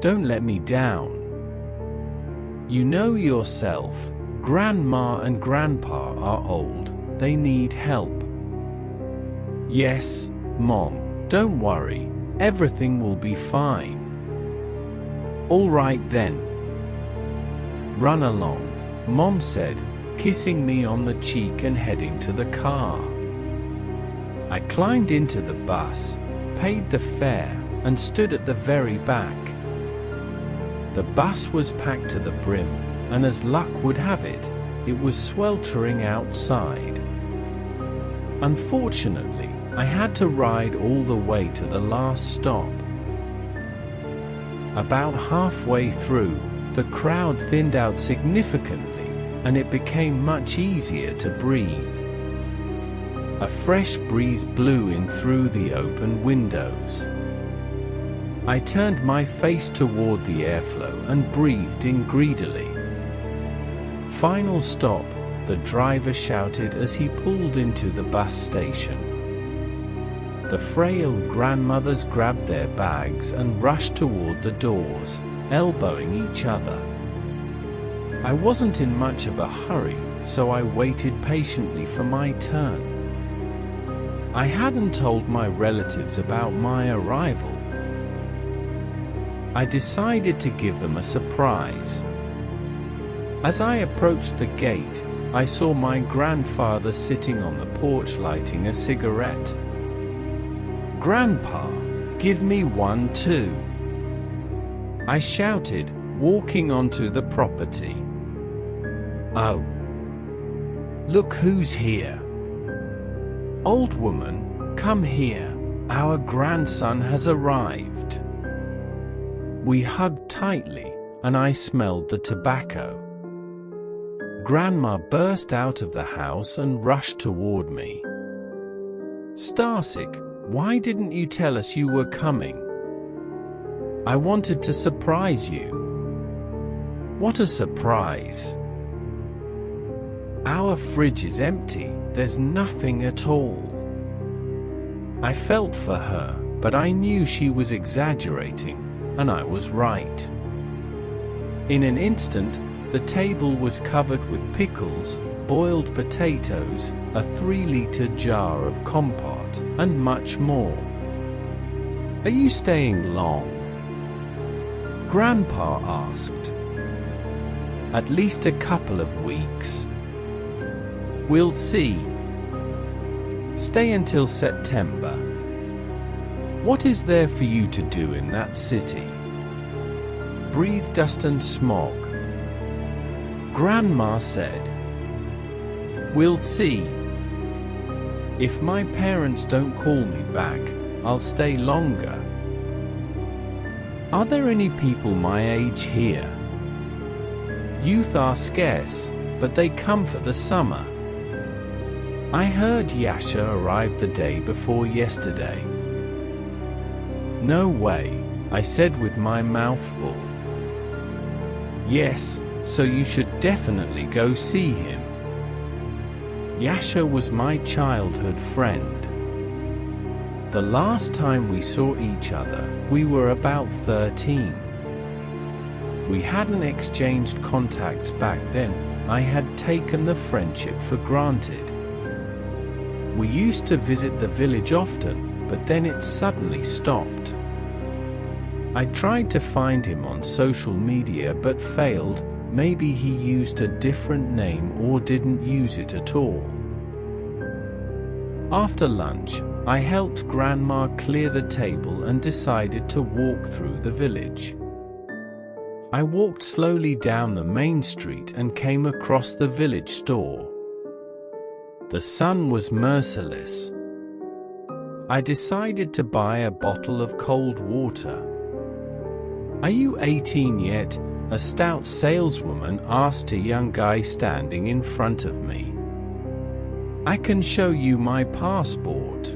Don't let me down. You know yourself, Grandma and Grandpa are old, they need help. Yes, Mom, don't worry, everything will be fine. All right then. Run along, Mom said, kissing me on the cheek and heading to the car. I climbed into the bus, paid the fare, and stood at the very back. The bus was packed to the brim, and as luck would have it, it was sweltering outside. Unfortunately, I had to ride all the way to the last stop. About halfway through, the crowd thinned out significantly, and it became much easier to breathe. A fresh breeze blew in through the open windows. I turned my face toward the airflow and breathed in greedily. Final stop, the driver shouted as he pulled into the bus station. The frail grandmothers grabbed their bags and rushed toward the doors, elbowing each other. I wasn't in much of a hurry, so I waited patiently for my turn. I hadn't told my relatives about my arrival. I decided to give them a surprise. As I approached the gate, I saw my grandfather sitting on the porch lighting a cigarette. "Grandpa, give me one too," I shouted, walking onto the property. "Oh, look who's here. Old woman, come here, our grandson has arrived." We hugged tightly, and I smelled the tobacco. Grandma burst out of the house and rushed toward me. "Stasik, why didn't you tell us you were coming? I wanted to surprise you." "What a surprise! Our fridge is empty, there's nothing at all." I felt for her, but I knew she was exaggerating, and I was right. In an instant, the table was covered with pickles, boiled potatoes, a 3-liter jar of compote, and much more. "Are you staying long?" Grandpa asked. "At least a couple of weeks. We'll see. Stay until September. What is there for you to do in that city? Breathe dust and smog." Grandma said. "We'll see. If my parents don't call me back, I'll stay longer." "Are there any people my age here?" "Youth are scarce, but they come for the summer." "I heard Yasha arrived the day before yesterday." "No way," I said with my mouth full. "Yes, so you should definitely go see him. Yasha was my childhood friend. The last time we saw each other, we were about 13. We hadn't exchanged contacts back then. I had taken the friendship for granted. We used to visit the village often, but then it suddenly stopped. I tried to find him on social media but failed. Maybe he used a different name or didn't use it at all." After lunch, I helped Grandma clear the table and decided to walk through the village. I walked slowly down the main street and came across the village store. The sun was merciless. I decided to buy a bottle of cold water. "Are you 18 yet?" a stout saleswoman asked a young guy standing in front of me. "I can show you my passport."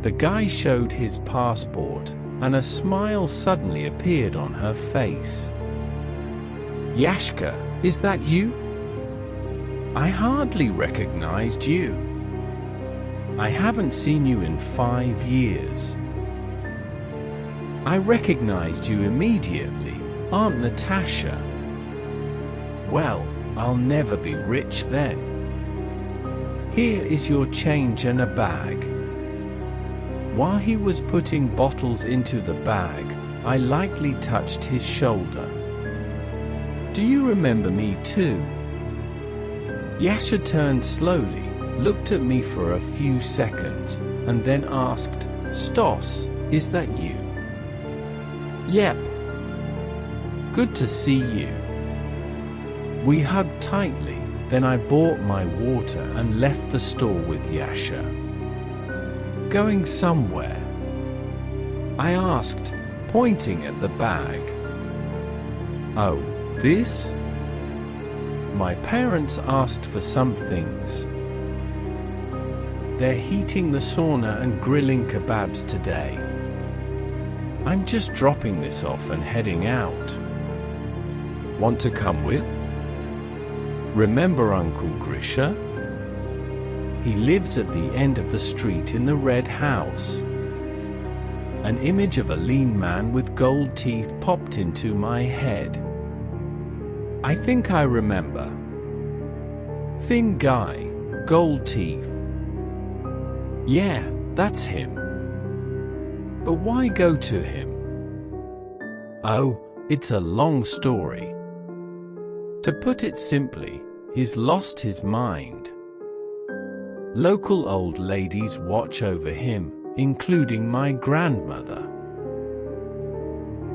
The guy showed his passport, and a smile suddenly appeared on her face. "Yashka, is that you? I hardly recognized you. I haven't seen you in 5 years." I recognized you immediately, Aunt Natasha. Well, I'll never be rich then. Here is your change and a bag." While he was putting bottles into the bag, I lightly touched his shoulder. "Do you remember me too?" Yasha turned slowly, looked at me for a few seconds, and then asked, "Stas, is that you?" "Yep." "Good to see you." We hugged tightly, then I bought my water and left the store with Yasha. "Going somewhere?" I asked, pointing at the bag. "Oh, this?" My parents asked for some things. They're heating the sauna and grilling kebabs today. I'm just dropping this off and heading out. Want to come with? Remember Uncle Grisha? He lives at the end of the street in the red house. An image of a lean man with gold teeth popped into my head. I think I remember. Thin guy, gold teeth. Yeah, that's him. But why go to him? Oh, it's a long story. To put it simply, he's lost his mind. Local old ladies watch over him, including my grandmother.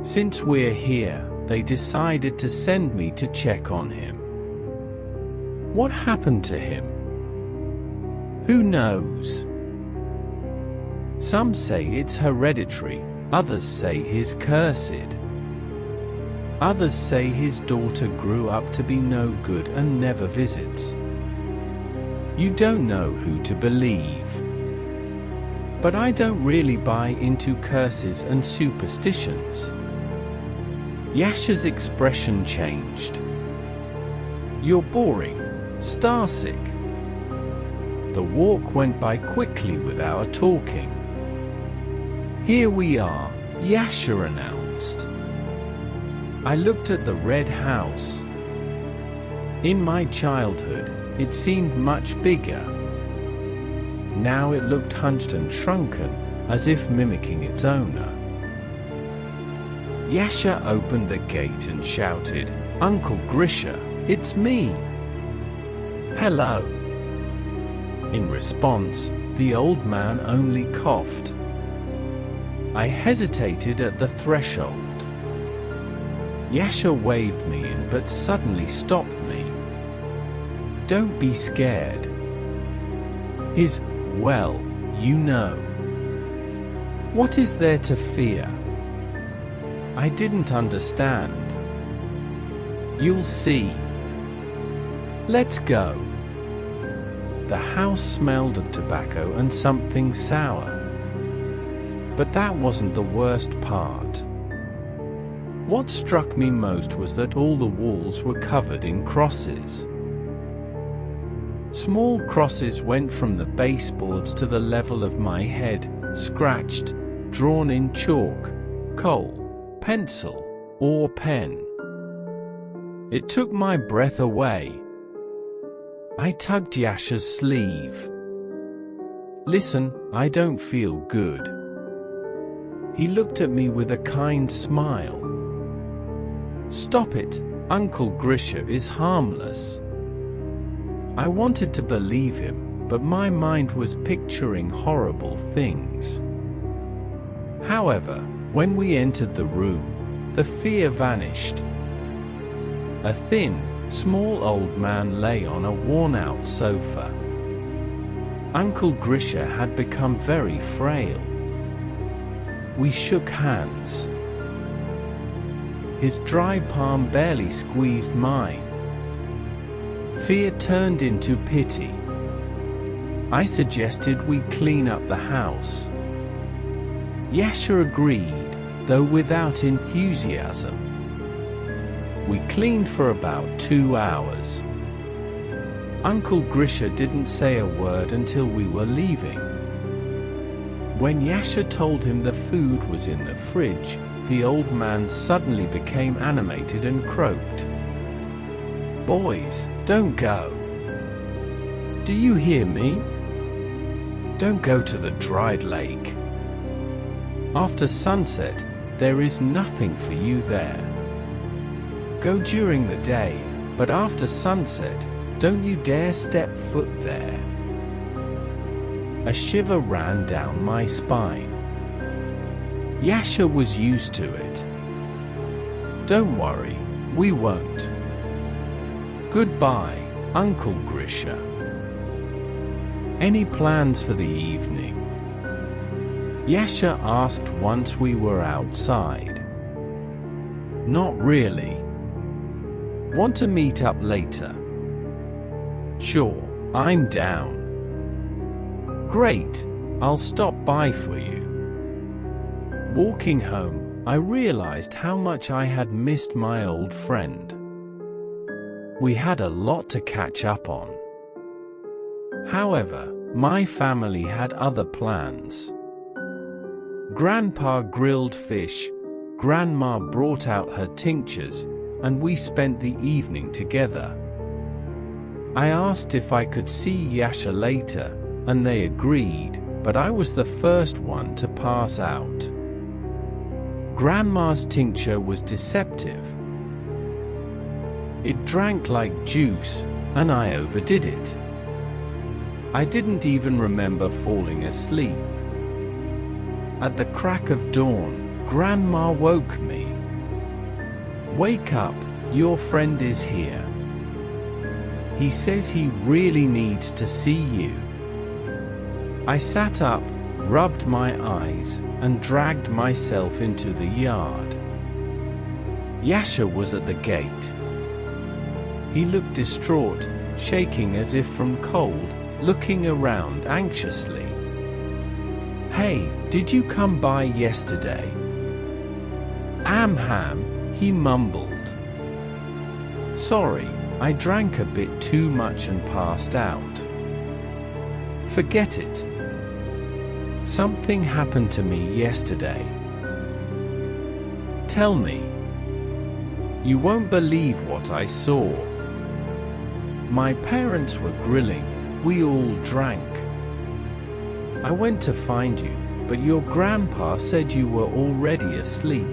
Since we're here, they decided to send me to check on him. What happened to him? Who knows? Some say it's hereditary, others say he's cursed. Others say his daughter grew up to be no good and never visits. You don't know who to believe. But I don't really buy into curses and superstitions. Yasha's expression changed. You're boring, Starsick. The walk went by quickly with our talking. Here we are, Yasha announced. I looked at the red house. In my childhood, it seemed much bigger. Now it looked hunched and shrunken, as if mimicking its owner. Yasha opened the gate and shouted, "Uncle Grisha, it's me!" "Hello!" In response, the old man only coughed. I hesitated at the threshold. Yasha waved me in but suddenly stopped me. "Don't be scared. Well, you know. What is there to fear?" I didn't understand. "You'll see. Let's go." The house smelled of tobacco and something sour. But that wasn't the worst part. What struck me most was that all the walls were covered in crosses. Small crosses went from the baseboards to the level of my head, scratched, drawn in chalk, coal, pencil, or pen. It took my breath away. I tugged Yasha's sleeve. "Listen, I don't feel good." He looked at me with a kind smile. "Stop it, Uncle Grisha is harmless." I wanted to believe him, but my mind was picturing horrible things. However, when we entered the room, the fear vanished. A thin, small old man lay on a worn-out sofa. Uncle Grisha had become very frail. We shook hands. His dry palm barely squeezed mine. Fear turned into pity. I suggested we clean up the house. Yasha agreed, though without enthusiasm. We cleaned for about 2 hours. Uncle Grisha didn't say a word until we were leaving. When Yasha told him the food was in the fridge, the old man suddenly became animated and croaked. "Boys, don't go. Do you hear me? Don't go to the dried lake. After sunset, there is nothing for you there. Go during the day, but after sunset, don't you dare step foot there." A shiver ran down my spine. Yasha was used to it. "Don't worry, we won't. Goodbye, Uncle Grisha. Any plans for the evening?" Yasha asked once we were outside. "Not really. Want to meet up later?" "Sure, I'm down." "Great, I'll stop by for you." Walking home, I realized how much I had missed my old friend. We had a lot to catch up on. However, my family had other plans. Grandpa grilled fish, Grandma brought out her tinctures, and we spent the evening together. I asked if I could see Yasha later, and they agreed, but I was the first one to pass out. Grandma's tincture was deceptive. It drank like juice, and I overdid it. I didn't even remember falling asleep. At the crack of dawn, Grandma woke me. "Wake up, your friend is here. He says he really needs to see you." I sat up, rubbed my eyes, and dragged myself into the yard. Yasha was at the gate. He looked distraught, shaking as if from cold, looking around anxiously. "Hey, did you come by yesterday?" "Ham," he mumbled. "Sorry, I drank a bit too much and passed out." "Forget it. Something happened to me yesterday." "Tell me." "You won't believe what I saw. My parents were grilling, we all drank. I went to find you, but your grandpa said you were already asleep.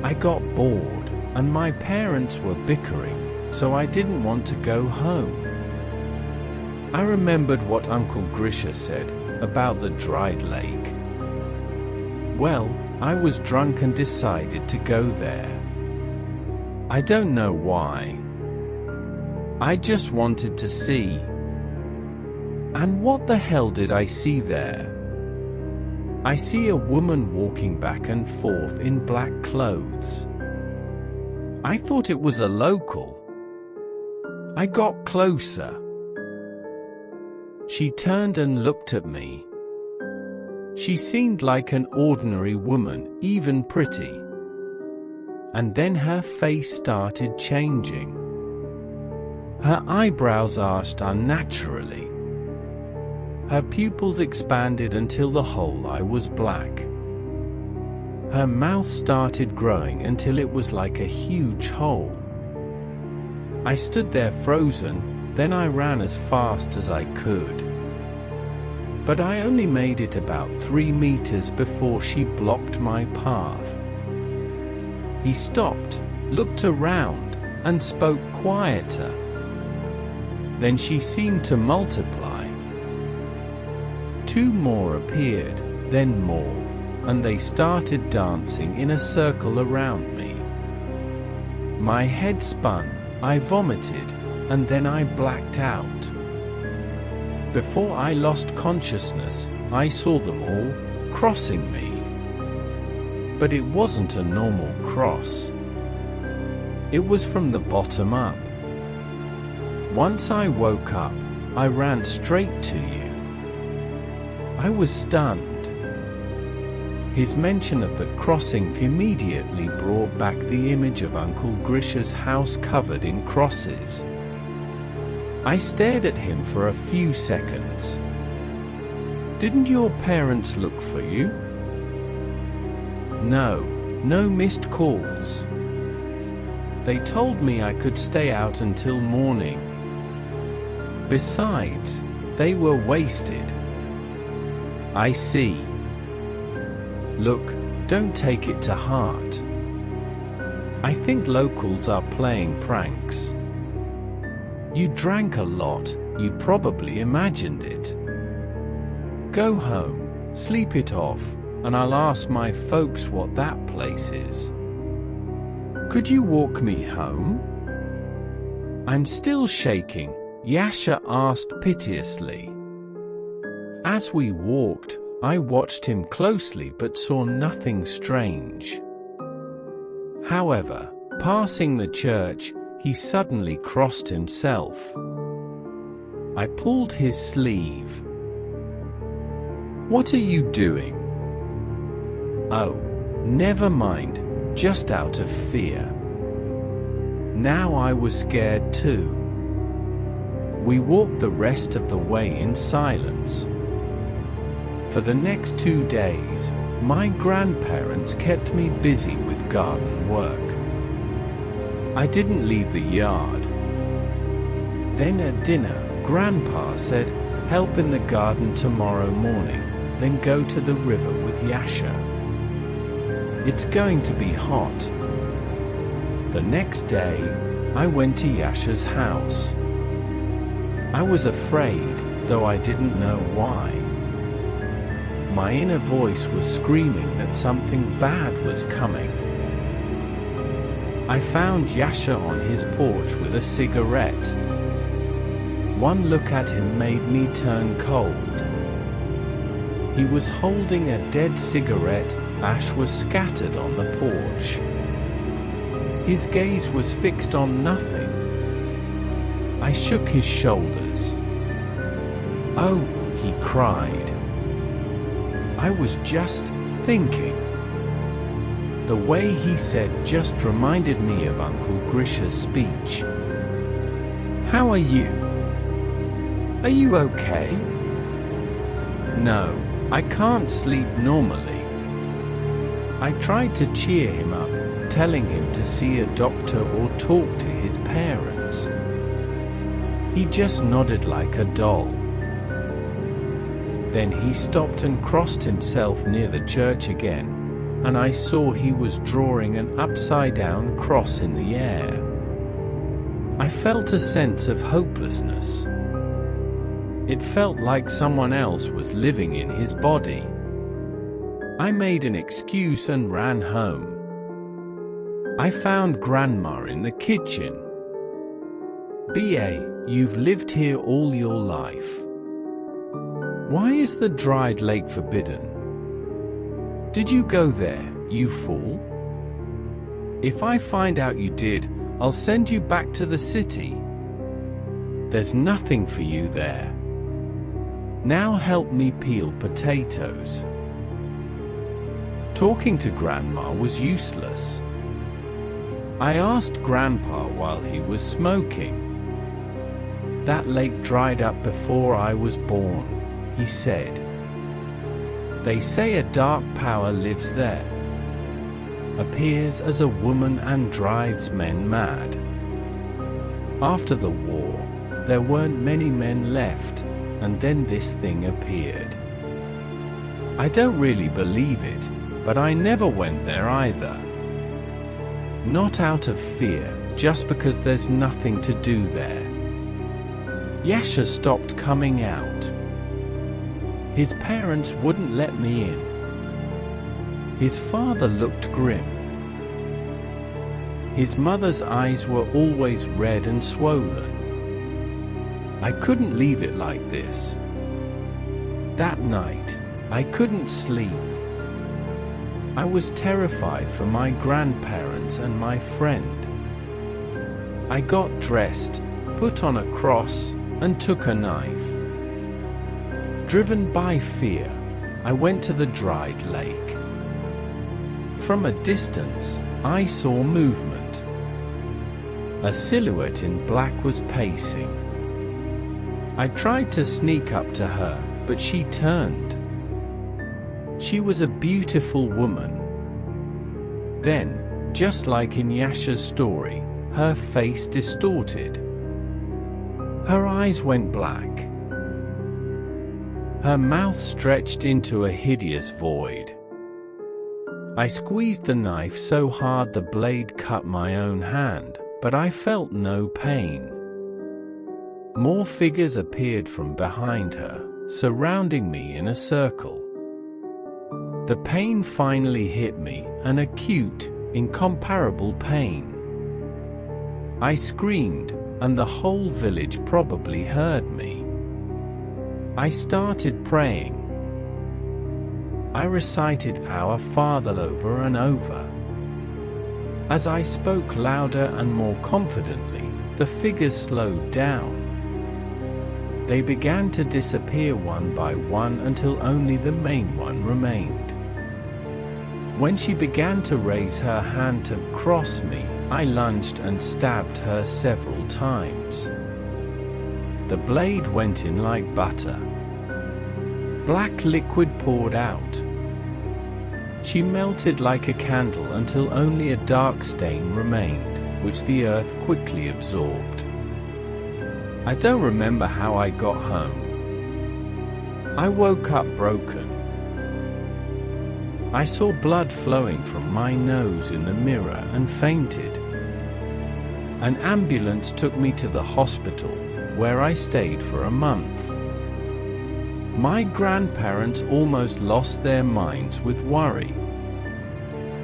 I got bored, and my parents were bickering, so I didn't want to go home. I remembered what Uncle Grisha said about the dried lake. Well, I was drunk and decided to go there. I don't know why. I just wanted to see. And what the hell did I see there? I see a woman walking back and forth in black clothes. I thought it was a local. I got closer. She turned and looked at me. She seemed like an ordinary woman, even pretty. And then her face started changing. Her eyebrows arched unnaturally. Her pupils expanded until the whole eye was black. Her mouth started growing until it was like a huge hole. I stood there frozen, then I ran as fast as I could. But I only made it about 3 meters before she blocked my path. He stopped, looked around, and spoke quieter. Then she seemed to multiply. 2 more appeared, then more, and they started dancing in a circle around me. My head spun, I vomited, and then I blacked out. Before I lost consciousness, I saw them all crossing me. But it wasn't a normal cross. It was from the bottom up. Once I woke up, I ran straight to you. I was stunned. His mention of the crossing immediately brought back the image of Uncle Grisha's house covered in crosses. I stared at him for a few seconds. "Didn't your parents look for you?" No missed calls. They told me I could stay out until morning. Besides, they were wasted. I see. Look, don't take it to heart. I think locals are playing pranks. You drank a lot, you probably imagined it. Go home, sleep it off, and I'll ask my folks what that place is. Could you walk me home? I'm still shaking, Yasha asked piteously. As we walked, I watched him closely but saw nothing strange. However, passing the church, he suddenly crossed himself. I pulled his sleeve. What are you doing? Oh, never mind, just out of fear. Now I was scared too. We walked the rest of the way in silence. For the next 2 days, my grandparents kept me busy with garden work. I didn't leave the yard. Then at dinner, Grandpa said, help in the garden tomorrow morning, then go to the river with Yasha. It's going to be hot. The next day, I went to Yasha's house. I was afraid, though I didn't know why. My inner voice was screaming that something bad was coming. I found Yasha on his porch with a cigarette. One look at him made me turn cold. He was holding a dead cigarette, ash was scattered on the porch. His gaze was fixed on nothing. I shook his shoulders. Oh, he cried. I was just thinking. The way he said just reminded me of Uncle Grisha's speech. How are you? Are you okay? No, I can't sleep normally. I tried to cheer him up, telling him to see a doctor or talk to his parents. He just nodded like a doll. Then he stopped and crossed himself near the church again, and I saw he was drawing an upside-down cross in the air. I felt a sense of hopelessness. It felt like someone else was living in his body. I made an excuse and ran home. I found Grandma in the kitchen. "B.A., you've lived here all your life. Why is the dried lake forbidden? Did you go there, you fool? If I find out you did, I'll send you back to the city. There's nothing for you there. Now help me peel potatoes." Talking to Grandma was useless. I asked Grandpa while he was smoking. "That lake dried up before I was born," he said. "They say a dark power lives there, appears as a woman and drives men mad. After the war, there weren't many men left, and then this thing appeared. I don't really believe it, but I never went there either. Not out of fear, just because there's nothing to do there." Yasha stopped coming out. His parents wouldn't let me in. His father looked grim. His mother's eyes were always red and swollen. I couldn't leave it like this. That night, I couldn't sleep. I was terrified for my grandparents and my friend. I got dressed, put on a cross, and took a knife. Driven by fear, I went to the dried lake. From a distance, I saw movement. A silhouette in black was pacing. I tried to sneak up to her, but she turned. She was a beautiful woman. Then, just like in Yasha's story, her face distorted. Her eyes went black. Her mouth stretched into a hideous void. I squeezed the knife so hard the blade cut my own hand, but I felt no pain. More figures appeared from behind her, surrounding me in a circle. The pain finally hit me, an acute, incomparable pain. I screamed, and the whole village probably heard me. I started praying. I recited Our Father over and over. As I spoke louder and more confidently, the figures slowed down. They began to disappear one by one until only the main one remained. When she began to raise her hand to cross me, I lunged and stabbed her several times. The blade went in like butter. Black liquid poured out. She melted like a candle until only a dark stain remained, which the earth quickly absorbed. I don't remember how I got home. I woke up broken. I saw blood flowing from my nose in the mirror and fainted. An ambulance took me to the hospital, where I stayed for a month. My grandparents almost lost their minds with worry.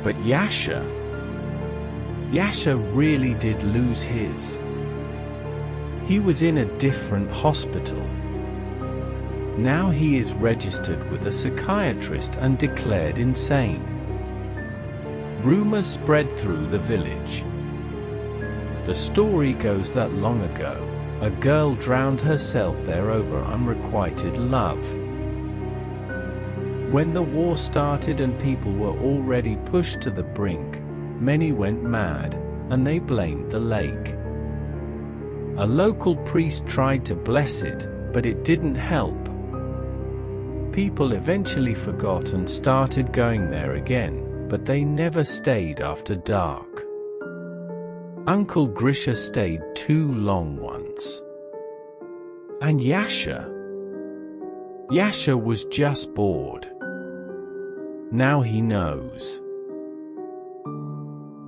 But Yasha really did lose his. He was in a different hospital. Now he is registered with a psychiatrist and declared insane. Rumors spread through the village. The story goes that long ago, a girl drowned herself there over unrequited love. When the war started and people were already pushed to the brink, many went mad, and they blamed the lake. A local priest tried to bless it, but it didn't help. People eventually forgot and started going there again, but they never stayed after dark. Uncle Grisha stayed too long once. And Yasha was just bored. Now he knows.